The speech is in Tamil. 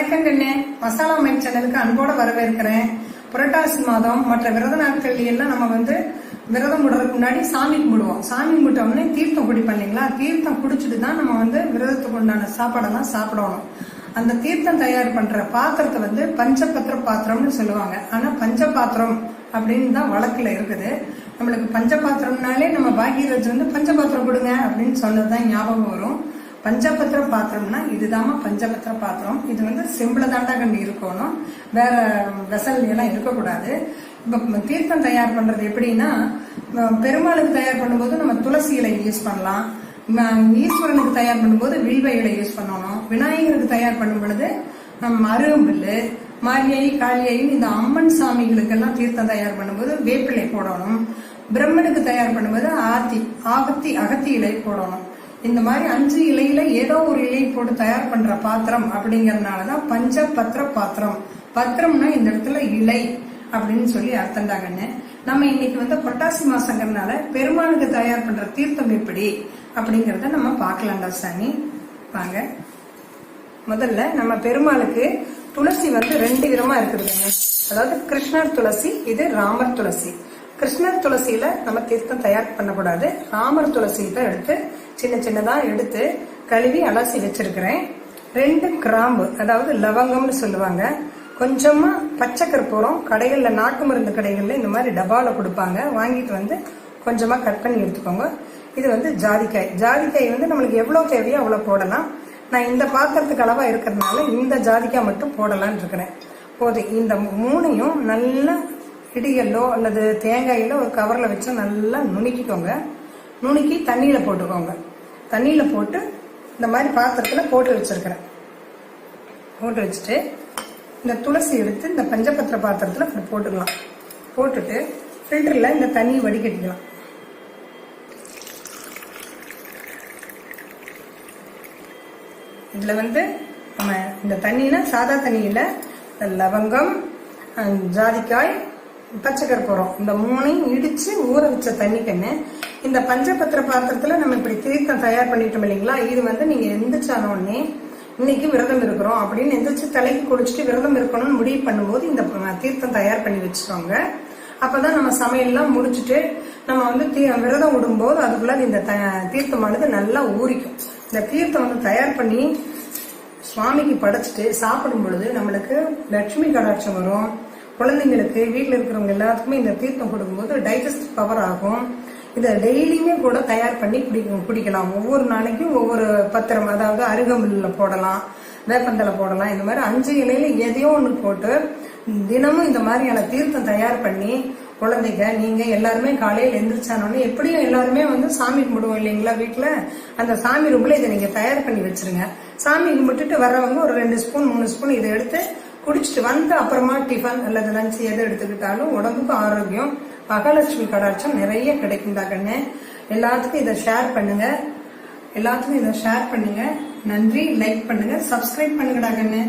வணக்கம் கண்ணே. மசாலா மைண்ட் சேனலுக்கு அன்போட வரவேற்கிறேன். புரட்டாசி மாதம் மற்ற விரத நாட்கள் எல்லாம் நம்ம விரதம் விடுறதுக்கு முன்னாடி சாமி கும்பிடுவோம். சாமி கும்பிட்டோம்னே தீர்த்தம் குடிப்போம் இல்லைங்களா? தீர்த்தம் குடிச்சிட்டு தான் நம்ம விரதத்துக்கு உண்டான சாப்பாடெல்லாம் சாப்பிடணும். அந்த தீர்த்தம் தயார் பண்ற பாத்திரத்தை பஞ்சபத்திர பாத்திரம்னு சொல்லுவாங்க. ஆனா பஞ்சபாத்திரம் அப்படின்னு தான் வழக்குல இருக்குது. நம்மளுக்கு பஞ்சபாத்திரம்னாலே நம்ம பாகியராஜ் பஞ்சபாத்திரம் கொடுங்க அப்படின்னு சொன்னதுதான் ஞாபகம் வரும். பஞ்சபத்திர பாத்திரம்னா இதுதாம பஞ்சபத்திர பாத்திரம். இது சிம்பிள தாண்டா கண்டு இருக்கணும், வேற வெசல் எல்லாம் இருக்கக்கூடாது. இப்ப தீர்த்தம் தயார் பண்றது எப்படின்னா, பெருமாளுக்கு தயார் பண்ணும்போது நம்ம துளசி இலை யூஸ் பண்ணலாம். ஈஸ்வரனுக்கு தயார் பண்ணும்போது வில்வ இலை யூஸ் பண்ணணும். விநாயகருக்கு தயார் பண்ணும் பொழுது அருகம்புல்லு, மாரியை, காளியை, இந்த அம்மன் சாமிகளுக்கு எல்லாம் தீர்த்தம் தயார் பண்ணும்போது வேப்பிலை போடணும். பிரம்மனுக்கு தயார் பண்ணும்போது அகத்தி இலை போடணும். இந்த மாதிரி 5 இலையில ஏதோ ஒரு இலை போட்டு தயார் பண்ற பாத்திரம் அப்படிங்கறதுனாலதான் பஞ்சபத்திர பாத்திரம். பத்திரம்னா இந்த இடத்துல இலை அப்படின்னு சொல்லி அர்த்தம்டாங்கன்னு. நம்ம இன்னைக்கு புரட்டாசி மாசங்கிறதுனால பெருமாளுக்கு தயார் பண்ற தீர்த்தம் எப்படி அப்படிங்கறத நம்ம பாக்கலாம்டா சாமி. வாங்க. முதல்ல நம்ம பெருமாளுக்கு துளசி 2 விதமா இருக்குதுங்க. அதாவது கிருஷ்ணர் துளசி, இது ராமர் துளசி. கிருஷ்ணர் துளசியில நம்ம தீர்த்தம் தயார் பண்ணக்கூடாது. ராமர் துளசி தான் எடுத்து சின்ன சின்னதா எடுத்து கழுவி அலசி வச்சிருக்கிறேன். 2 கிராம்பு, அதாவது லவங்கம்னு சொல்லுவாங்க. கொஞ்சமா பச்சை கற்பூரம், கடைகள்ல நாட்டு மருந்து கடைகள்ல இந்த மாதிரி டப்பால கொடுப்பாங்க. வாங்கிட்டு கொஞ்சமா கட் பண்ணி எடுத்துக்கோங்க. இது ஜாதிக்காய். ஜாதிக்காய் நம்மளுக்கு எவ்வளவு தேவையோ அவ்வளவு போடலாம். நான் இந்த பாத்திரத்துக்கு அளவா இருக்கிறதுனால இந்த ஜாதிக்காய் மட்டும் போடலான்னு இருக்கிறேன். போதும். இந்த 3ஐயும் நல்லா இடிகல்லோ அல்லது தேங்காயில ஒரு கவர்ல வச்சு நல்லா நுணுக்கிக்கோங்க. நுணுக்கி தண்ணியில போட்டுக்கோங்க. தண்ணியில போட்டு இந்த மாதிரி பாத்திரத்துல போட்டு வச்சிருக்கிறேன். போட்டு வச்சுட்டு இந்த துளசி எடுத்து இந்த பஞ்சபத்திர பாத்திரத்துல போட்டுக்கலாம். போட்டுட்டு ஃபில்டர்ல இந்த தண்ணி வடிகட்டிக்கலாம். இதுல நம்ம இந்த தண்ணினா சாதா தண்ணியில லவங்கம், ஜாதிக்காய், பச்சை கற்பூரம் இந்த 3ஐயும் இடிச்சு ஊற வச்ச தண்ணி கண்ணு. இந்த பஞ்சபத்திர பாத்திரத்துல நம்ம இப்படி தீர்த்தம் தயார் பண்ணிட்டோம் இல்லைங்களா? இது நீங்க எந்திரிச்சான உடனே இன்னைக்கு விரதம் இருக்கிறோம் அப்படின்னு எந்திரிச்சு தலைக்கு குளிச்சுட்டு விரதம் இருக்கணும்னு முடிவு பண்ணும்போது இந்த தீர்த்தம் தயார் பண்ணி வச்சுக்கோங்க. அப்பதான் நம்ம சமையல்லாம் முடிச்சுட்டு நம்ம விரதம் விடும்போது அதுக்குள்ள இந்த தீர்த்தமானது நல்லா ஊறிக்கும். இந்த தீர்த்தம் தயார் பண்ணி சுவாமிக்கு படைச்சிட்டு சாப்பிடும் பொழுது நம்மளுக்கு லட்சுமி கடாட்சம் வரும். குழந்தைங்களுக்கு, வீட்டுல இருக்கிறவங்க எல்லாத்துக்குமே இந்த தீர்த்தம் கொடுக்கும்போது டைஜஸ்ட் பவர் ஆகும். இதை டெய்லியுமே கூட தயார் பண்ணி குடிக்கலாம். ஒவ்வொரு நாளைக்கும் ஒவ்வொரு பத்திரம், அதாவது அருகம்புல்ல போடலாம், வேப்பந்தலை போடலாம். இந்த மாதிரி 5 இலையில எதையோ ஒண்ணு போட்டு தினமும் இந்த மாதிரியான தீர்த்தம் தயார் பண்ணி குழந்தைங்க, நீங்க எல்லாருமே காலையில எந்திரிச்சானோன்னு எப்படியும் எல்லாருமே சாமி கும்பிடுவோம் இல்லைங்களா? வீட்டுல அந்த சாமி ரூம்ல இதை நீங்க தயார் பண்ணி வச்சிருங்க. சாமி கும்பிட்டுட்டு வர்றவங்க ஒரு 2 ஸ்பூன் 3 ஸ்பூன் இதை எடுத்து குடிச்சிட்டு அப்புறமா டிஃபன் அல்லது லஞ்ச் எதை எடுத்துக்கிட்டாலும் உடம்புக்கு ஆரோக்கியம், மகாலட்சுமி கடாட்சம் நிறைய கிடைக்கும்டா கண்ணு. எல்லாத்துக்கும் இதை ஷேர் பண்ணுங்க. நன்றி. லைக் பண்ணுங்க, சப்ஸ்கிரைப் பண்ணுங்கடா கண்ணு.